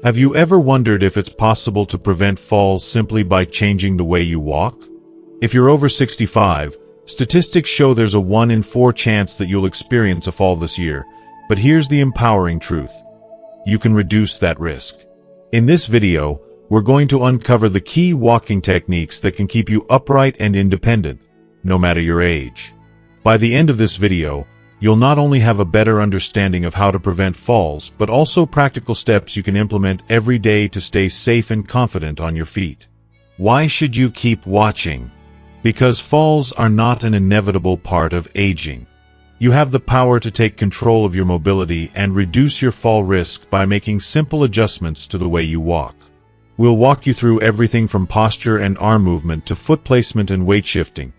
Have you ever wondered if it's possible to prevent falls simply by changing the way you walk? If you're over 65, statistics show there's a 1 in 4 chance that you'll experience a fall this year. But here's the empowering truth. You can reduce that risk. In this video, we're going to uncover the key walking techniques that can keep you upright and independent, no matter your age. By the end of this video, you'll not only have a better understanding of how to prevent falls, but also practical steps you can implement every day to stay safe and confident on your feet. Why should you keep watching? Because falls are not an inevitable part of aging. You have the power to take control of your mobility and reduce your fall risk by making simple adjustments to the way you walk. We'll walk you through everything from posture and arm movement to foot placement and weight shifting.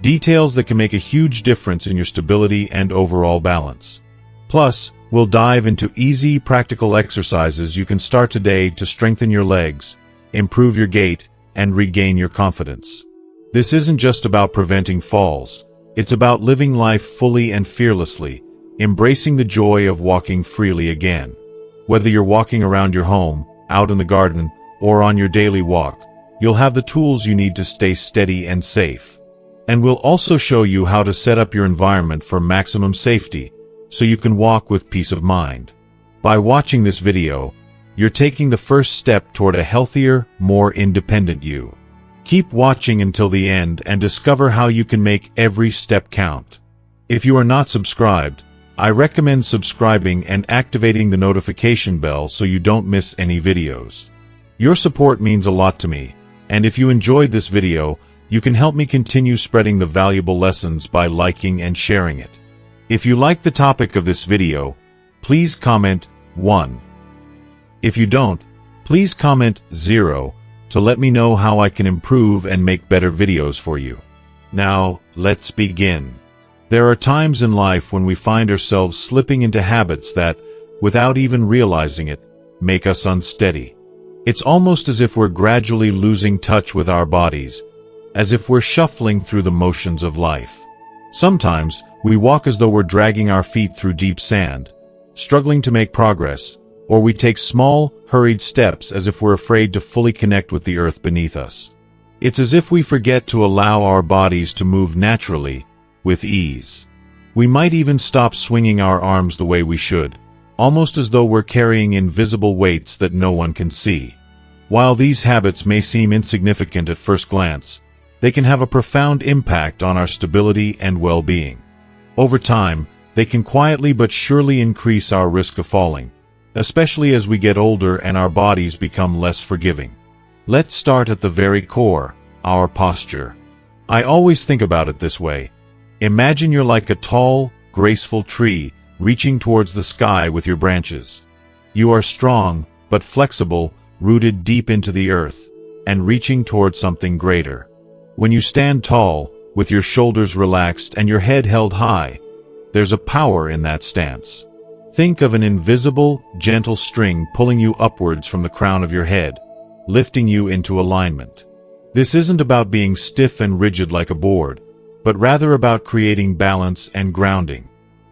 Details that can make a huge difference in your stability and overall balance. Plus, we'll dive into easy, practical exercises you can start today to strengthen your legs, improve your gait, and regain your confidence. This isn't just about preventing falls. It's about living life fully and fearlessly, embracing the joy of walking freely again. Whether you're walking around your home, out in the garden, or on your daily walk, you'll have the tools you need to stay steady and safe. And we'll also show you how to set up your environment for maximum safety, so you can walk with peace of mind. By watching this video, you're taking the first step toward a healthier, more independent you. Keep watching until the end and discover how you can make every step count. If you are not subscribed, I recommend subscribing and activating the notification bell so you don't miss any videos. Your support means a lot to me, and if you enjoyed this video, you can help me continue spreading the valuable lessons by liking and sharing it. If you like the topic of this video, please comment 1. If you don't, please comment 0 to let me know how I can improve and make better videos for you. Now, let's begin. There are times in life when we find ourselves slipping into habits that, without even realizing it, make us unsteady. It's almost as if we're gradually losing touch with our bodies, as if we're shuffling through the motions of life. Sometimes, we walk as though we're dragging our feet through deep sand, struggling to make progress, or we take small, hurried steps as if we're afraid to fully connect with the earth beneath us. It's as if we forget to allow our bodies to move naturally, with ease. We might even stop swinging our arms the way we should, almost as though we're carrying invisible weights that no one can see. While these habits may seem insignificant at first glance, they can have a profound impact on our stability and well-being. Over time, they can quietly but surely increase our risk of falling, especially as we get older and our bodies become less forgiving. Let's start at the very core, our posture. I always think about it this way. Imagine you're like a tall, graceful tree reaching towards the sky with your branches. You are strong, but flexible, rooted deep into the earth, and reaching towards something greater. When you stand tall, with your shoulders relaxed and your head held high, there's a power in that stance. Think of an invisible, gentle string pulling you upwards from the crown of your head, lifting you into alignment. This isn't about being stiff and rigid like a board, but rather about creating balance and grounding.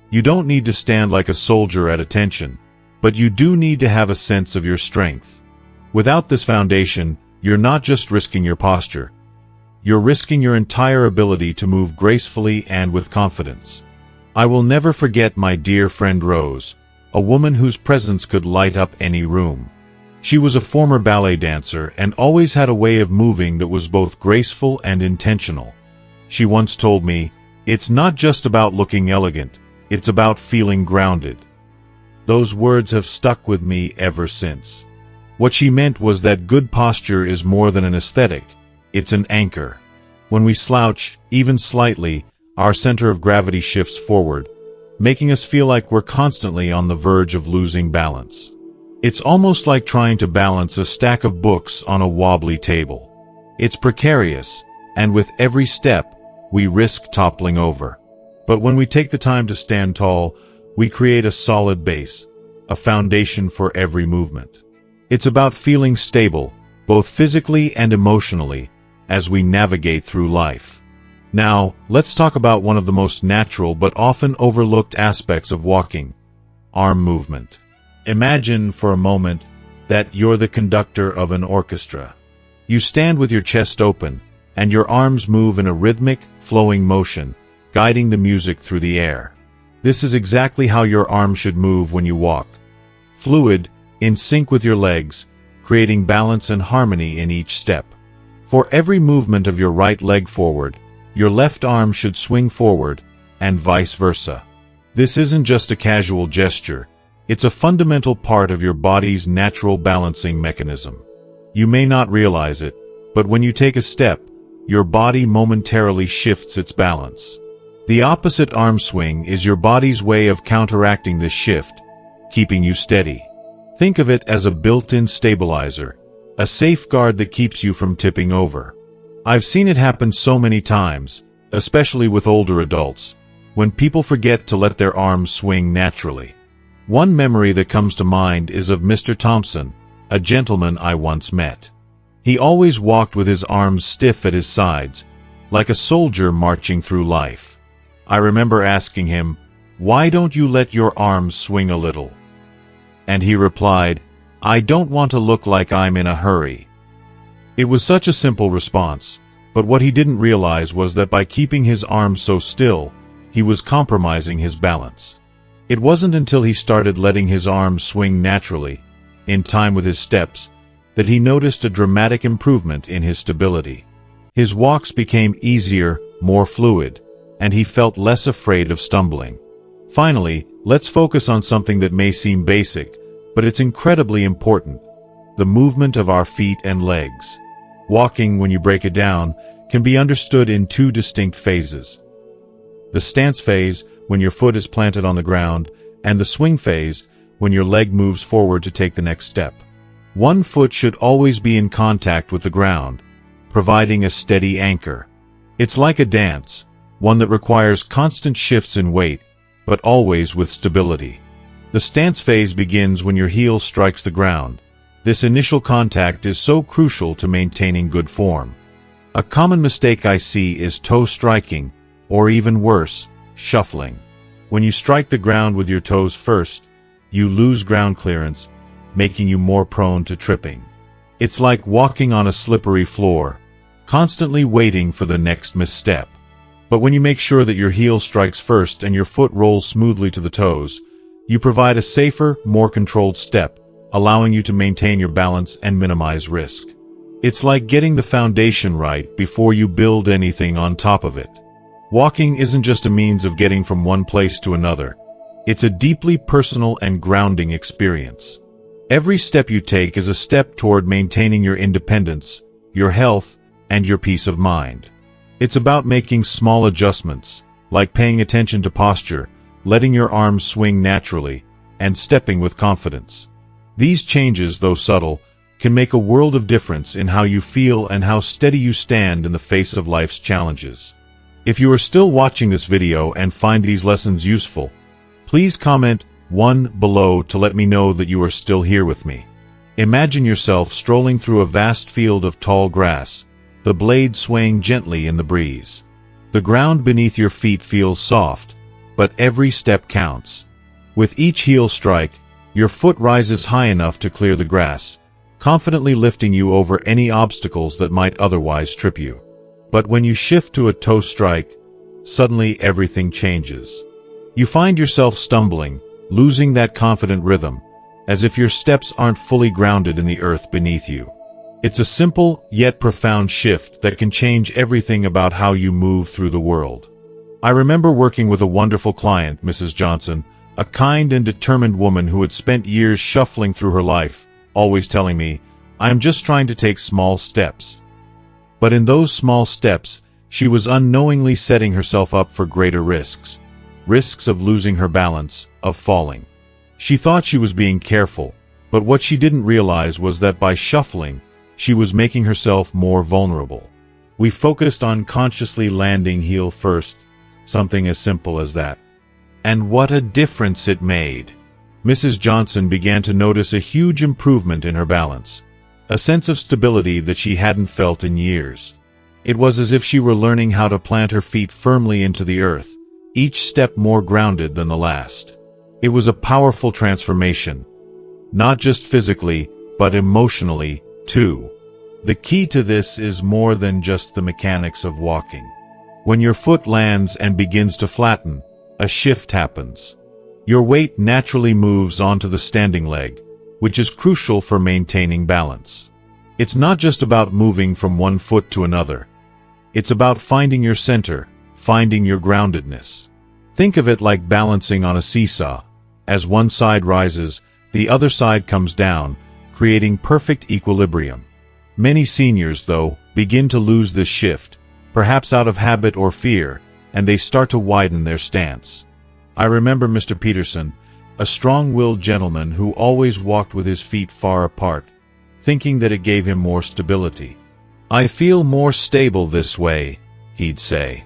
You don't need to stand like a soldier at attention, but you do need to have a sense of your strength. Without this foundation, you're not just risking your posture. You're risking your entire ability to move gracefully and with confidence. I will never forget my dear friend Rose, a woman whose presence could light up any room. She was a former ballet dancer and always had a way of moving that was both graceful and intentional. She once told me, "It's not just about looking elegant, it's about feeling grounded." Those words have stuck with me ever since. What she meant was that good posture is more than an aesthetic, it's an anchor. When we slouch, even slightly, our center of gravity shifts forward, making us feel like we're constantly on the verge of losing balance. It's almost like trying to balance a stack of books on a wobbly table. It's precarious, and with every step, we risk toppling over. But when we take the time to stand tall, we create a solid base, a foundation for every movement. It's about feeling stable, both physically and emotionally, as we navigate through life. Now, let's talk about one of the most natural but often overlooked aspects of walking: arm movement. Imagine, for a moment, that you're the conductor of an orchestra. You stand with your chest open, and your arms move in a rhythmic, flowing motion, guiding the music through the air. This is exactly how your arms should move when you walk. Fluid, in sync with your legs, creating balance and harmony in each step. For every movement of your right leg forward, your left arm should swing forward, and vice versa. This isn't just a casual gesture, it's a fundamental part of your body's natural balancing mechanism. You may not realize it, but when you take a step, your body momentarily shifts its balance. The opposite arm swing is your body's way of counteracting this shift, keeping you steady. Think of it as a built-in stabilizer, a safeguard that keeps you from tipping over. I've seen it happen so many times, especially with older adults, when people forget to let their arms swing naturally. One memory that comes to mind is of Mr. Thompson, a gentleman I once met. He always walked with his arms stiff at his sides, like a soldier marching through life. I remember asking him, "Why don't you let your arms swing a little?" And he replied, "I don't want to look like I'm in a hurry." It was such a simple response, but what he didn't realize was that by keeping his arms so still, he was compromising his balance. It wasn't until he started letting his arms swing naturally, in time with his steps, that he noticed a dramatic improvement in his stability. His walks became easier, more fluid, and he felt less afraid of stumbling. Finally, let's focus on something that may seem basic, but it's incredibly important: the movement of our feet and legs. Walking, when you break it down, can be understood in two distinct phases. The stance phase, when your foot is planted on the ground, and the swing phase, when your leg moves forward to take the next step. One foot should always be in contact with the ground, providing a steady anchor. It's like a dance, one that requires constant shifts in weight, but always with stability. The stance phase begins when your heel strikes the ground. This initial contact is so crucial to maintaining good form. A common mistake I see is toe striking, or even worse, shuffling. When you strike the ground with your toes first, you lose ground clearance, making you more prone to tripping. It's like walking on a slippery floor, constantly waiting for the next misstep. But when you make sure that your heel strikes first and your foot rolls smoothly to the toes, you provide a safer, more controlled step, allowing you to maintain your balance and minimize risk. It's like getting the foundation right before you build anything on top of it. Walking isn't just a means of getting from one place to another. It's a deeply personal and grounding experience. Every step you take is a step toward maintaining your independence, your health, and your peace of mind. It's about making small adjustments, like paying attention to posture, letting your arms swing naturally, and stepping with confidence. These changes, though subtle, can make a world of difference in how you feel and how steady you stand in the face of life's challenges. If you are still watching this video and find these lessons useful, please comment 1 below to let me know that you are still here with me. Imagine yourself strolling through a vast field of tall grass, the blades swaying gently in the breeze. The ground beneath your feet feels soft, but every step counts. With each heel strike, your foot rises high enough to clear the grass, confidently lifting you over any obstacles that might otherwise trip you. But when you shift to a toe strike, suddenly everything changes. You find yourself stumbling, losing that confident rhythm, as if your steps aren't fully grounded in the earth beneath you. It's a simple, yet profound shift that can change everything about how you move through the world. I remember working with a wonderful client, Mrs. Johnson, a kind and determined woman who had spent years shuffling through her life, always telling me, "I'm just trying to take small steps." But in those small steps, she was unknowingly setting herself up for greater risks. Risks of losing her balance, of falling. She thought she was being careful, but what she didn't realize was that by shuffling, she was making herself more vulnerable. We focused on consciously landing heel first, something as simple as that. And what a difference it made! Mrs. Johnson began to notice a huge improvement in her balance, a sense of stability that she hadn't felt in years. It was as if she were learning how to plant her feet firmly into the earth, each step more grounded than the last. It was a powerful transformation, not just physically, but emotionally, too. The key to this is more than just the mechanics of walking. When your foot lands and begins to flatten, a shift happens. Your weight naturally moves onto the standing leg, which is crucial for maintaining balance. It's not just about moving from one foot to another. It's about finding your center, finding your groundedness. Think of it like balancing on a seesaw. As one side rises, the other side comes down, creating perfect equilibrium. Many seniors, though, begin to lose this shift, perhaps out of habit or fear, and they start to widen their stance. I remember Mr. Peterson, a strong-willed gentleman who always walked with his feet far apart, thinking that it gave him more stability. "I feel more stable this way," he'd say.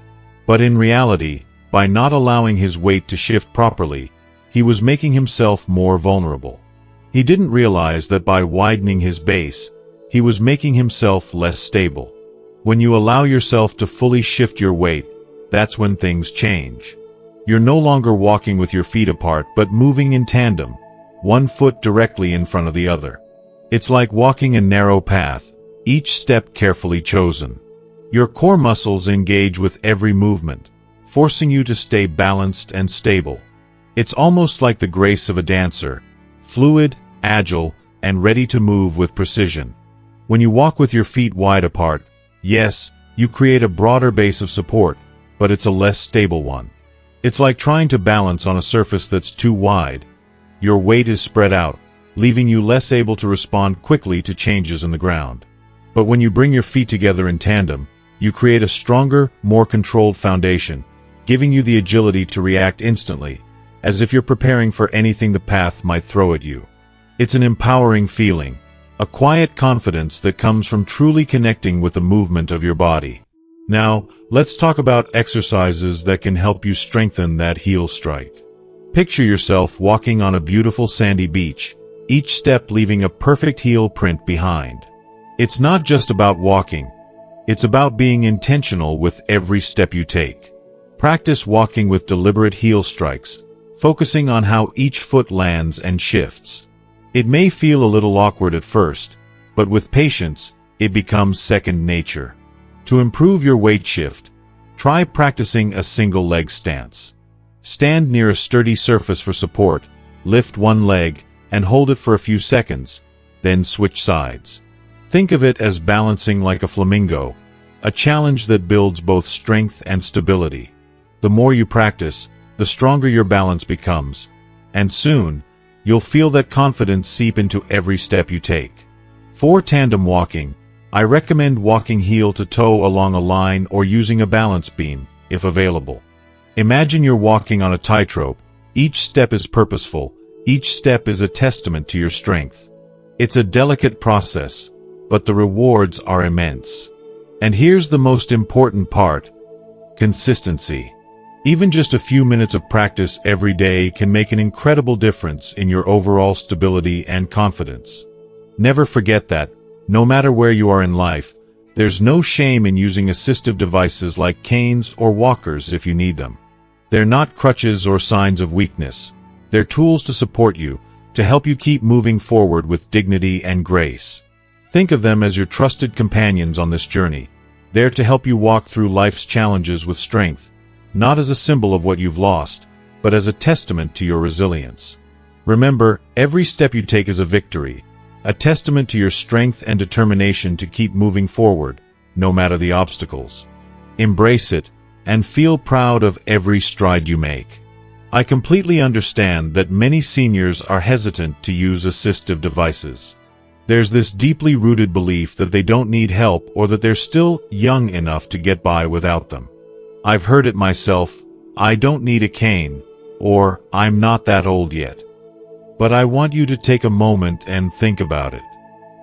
But in reality, by not allowing his weight to shift properly, he was making himself more vulnerable. He didn't realize that by widening his base, he was making himself less stable. When you allow yourself to fully shift your weight, that's when things change. You're no longer walking with your feet apart but moving in tandem, one foot directly in front of the other. It's like walking a narrow path, each step carefully chosen. Your core muscles engage with every movement, forcing you to stay balanced and stable. It's almost like the grace of a dancer, fluid, agile, and ready to move with precision. When you walk with your feet wide apart, yes, you create a broader base of support, but it's a less stable one. It's like trying to balance on a surface that's too wide. Your weight is spread out, leaving you less able to respond quickly to changes in the ground. But when you bring your feet together in tandem, you create a stronger, more controlled foundation, giving you the agility to react instantly, as if you're preparing for anything the path might throw at you. It's an empowering feeling, a quiet confidence that comes from truly connecting with the movement of your body. Now, let's talk about exercises that can help you strengthen that heel strike. Picture yourself walking on a beautiful sandy beach, each step leaving a perfect heel print behind. It's not just about walking. It's about being intentional with every step you take. Practice walking with deliberate heel strikes, focusing on how each foot lands and shifts. It may feel a little awkward at first, but with patience, it becomes second nature. To improve your weight shift, try practicing a single leg stance. Stand near a sturdy surface for support, lift one leg, and hold it for a few seconds, then switch sides. Think of it as balancing like a flamingo, a challenge that builds both strength and stability. The more you practice, the stronger your balance becomes, and soon, you'll feel that confidence seep into every step you take. For tandem walking, I recommend walking heel to toe along a line or using a balance beam, if available. Imagine you're walking on a tightrope. Each step is purposeful. Each step is a testament to your strength. It's a delicate process, but the rewards are immense. And here's the most important part: consistency. Even just a few minutes of practice every day can make an incredible difference in your overall stability and confidence. Never forget that, no matter where you are in life, there's no shame in using assistive devices like canes or walkers if you need them. They're not crutches or signs of weakness. They're tools to support you, to help you keep moving forward with dignity and grace. Think of them as your trusted companions on this journey, there to help you walk through life's challenges with strength, not as a symbol of what you've lost, but as a testament to your resilience. Remember, every step you take is a victory, a testament to your strength and determination to keep moving forward, no matter the obstacles. Embrace it, and feel proud of every stride you make. I completely understand that many seniors are hesitant to use assistive devices. There's this deeply rooted belief that they don't need help or that they're still young enough to get by without them. I've heard it myself: "I don't need a cane," or "I'm not that old yet." But I want you to take a moment and think about it.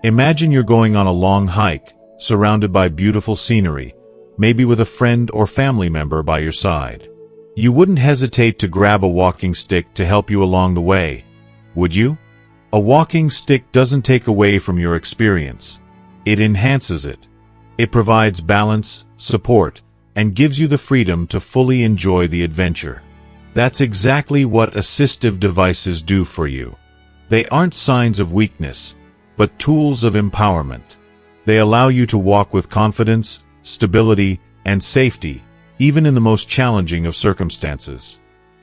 Imagine you're going on a long hike, surrounded by beautiful scenery, maybe with a friend or family member by your side. You wouldn't hesitate to grab a walking stick to help you along the way, would you? A walking stick doesn't take away from your experience. It enhances it. It provides balance, support, and gives you the freedom to fully enjoy the adventure. That's exactly what assistive devices do for you. They aren't signs of weakness. but tools of empowerment. They allow you to walk with confidence, stability, and safety, even in the most challenging of circumstances.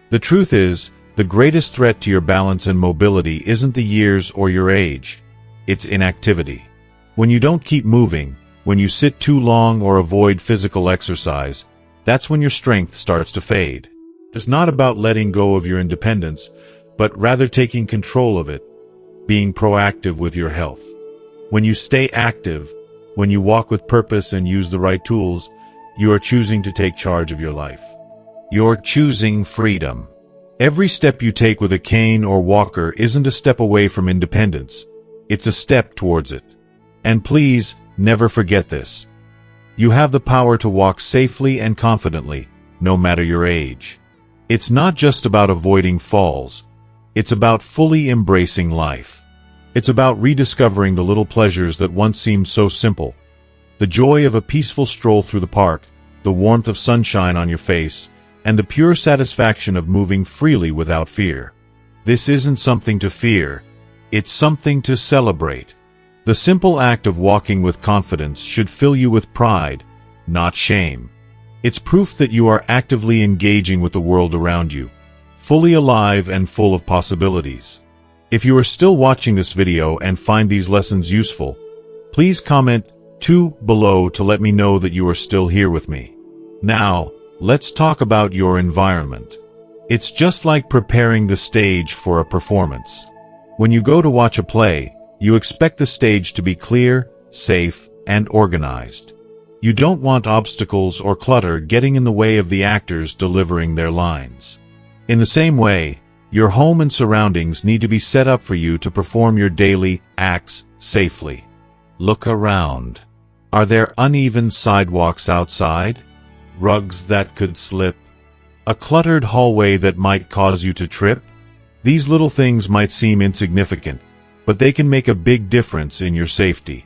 The truth is, the greatest threat to your balance and mobility isn't the years or your age. It's inactivity. When you don't keep moving, when you sit too long or avoid physical exercise, that's when your strength starts to fade. It's not about letting go of your independence, but rather taking control of it, being proactive with your health. When you stay active, when you walk with purpose and use the right tools, you are choosing to take charge of your life. You're choosing freedom. Every step you take with a cane or walker isn't a step away from independence. It's a step towards it. And please, never forget this. You have the power to walk safely and confidently, no matter your age. It's not just about avoiding falls. It's about fully embracing life. It's about rediscovering the little pleasures that once seemed so simple. The joy of a peaceful stroll through the park, the warmth of sunshine on your face, and the pure satisfaction of moving freely without fear. This isn't something to fear. It's something to celebrate. The simple act of walking with confidence should fill you with pride, not shame. It's proof that you are actively engaging with the world around you, fully alive and full of possibilities. If you are still watching this video and find these lessons useful, please comment 2 below to let me know that you are still here with me. Now, let's talk about your environment. It's just like preparing the stage for a performance. When you go to watch a play, you expect the stage to be clear, safe, and organized. You don't want obstacles or clutter getting in the way of the actors delivering their lines. In the same way, your home and surroundings need to be set up for you to perform your daily acts safely. Look around. Are there uneven sidewalks outside? Rugs that could slip? A cluttered hallway that might cause you to trip? These little things might seem insignificant, but they can make a big difference in your safety.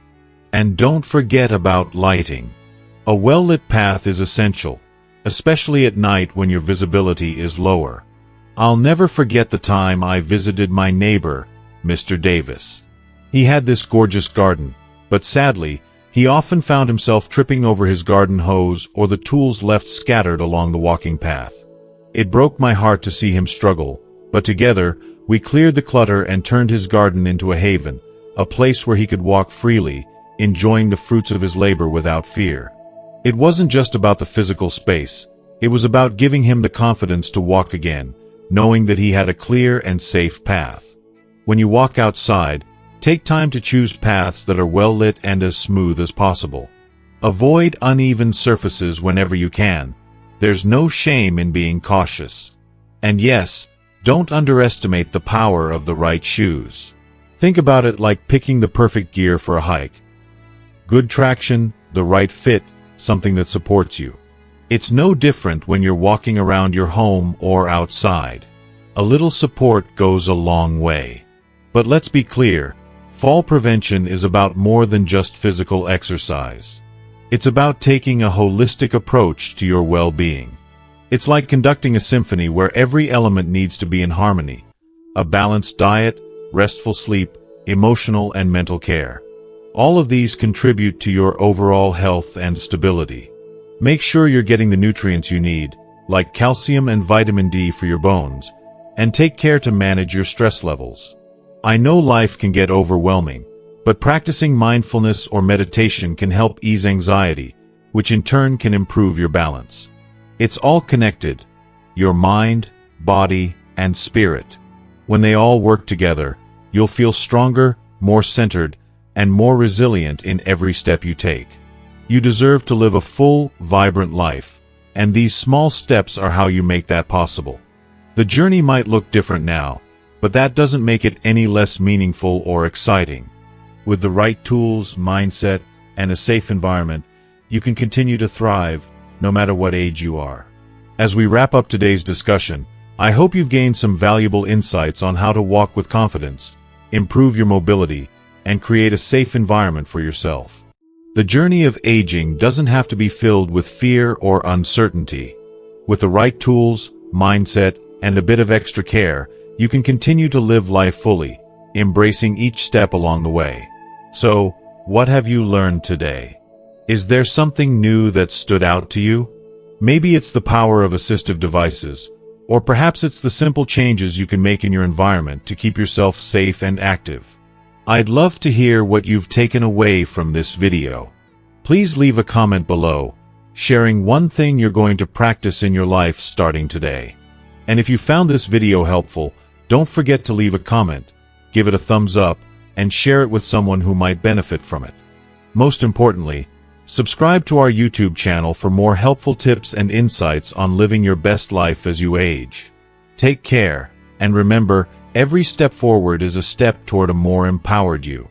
And don't forget about lighting. A well-lit path is essential, especially at night when your visibility is lower. I'll never forget the time I visited my neighbor, Mr. Davis. He had this gorgeous garden, but sadly, he often found himself tripping over his garden hose or the tools left scattered along the walking path. It broke my heart to see him struggle, but together, we cleared the clutter and turned his garden into a haven, a place where he could walk freely, enjoying the fruits of his labor without fear. It wasn't just about the physical space, it was about giving him the confidence to walk again, knowing that he had a clear and safe path. When you walk outside, take time to choose paths that are well lit and as smooth as possible. Avoid uneven surfaces whenever you can. There's no shame in being cautious. And yes, don't underestimate the power of the right shoes. Think about it like picking the perfect gear for a hike. Good traction, the right fit, something that supports you. It's no different when you're walking around your home or outside. A little support goes a long way. But let's be clear, fall prevention is about more than just physical exercise. It's about taking a holistic approach to your well-being. It's like conducting a symphony where every element needs to be in harmony. A balanced diet, restful sleep, emotional and mental care. All of these contribute to your overall health and stability. Make sure you're getting the nutrients you need, like calcium and vitamin D for your bones, and take care to manage your stress levels. I know life can get overwhelming, but practicing mindfulness or meditation can help ease anxiety, which in turn can improve your balance. It's all connected, your mind, body, and spirit. When they all work together, you'll feel stronger, more centered, and more resilient in every step you take. You deserve to live a full, vibrant life, and these small steps are how you make that possible. The journey might look different now, but that doesn't make it any less meaningful or exciting. With the right tools, mindset, and a safe environment, you can continue to thrive, no matter what age you are. As we wrap up today's discussion, I hope you've gained some valuable insights on how to walk with confidence, improve your mobility, and create a safe environment for yourself. The journey of aging doesn't have to be filled with fear or uncertainty. With the right tools, mindset, and a bit of extra care, you can continue to live life fully, embracing each step along the way. So, what have you learned today? Is there something new that stood out to you? Maybe it's the power of assistive devices, or perhaps it's the simple changes you can make in your environment to keep yourself safe and active. I'd love to hear what you've taken away from this video. Please leave a comment below, sharing one thing you're going to practice in your life starting today. And if you found this video helpful, don't forget to leave a comment, give it a thumbs up, and share it with someone who might benefit from it. Most importantly, subscribe to our YouTube channel for more helpful tips and insights on living your best life as you age. Take care, and remember, every step forward is a step toward a more empowered you.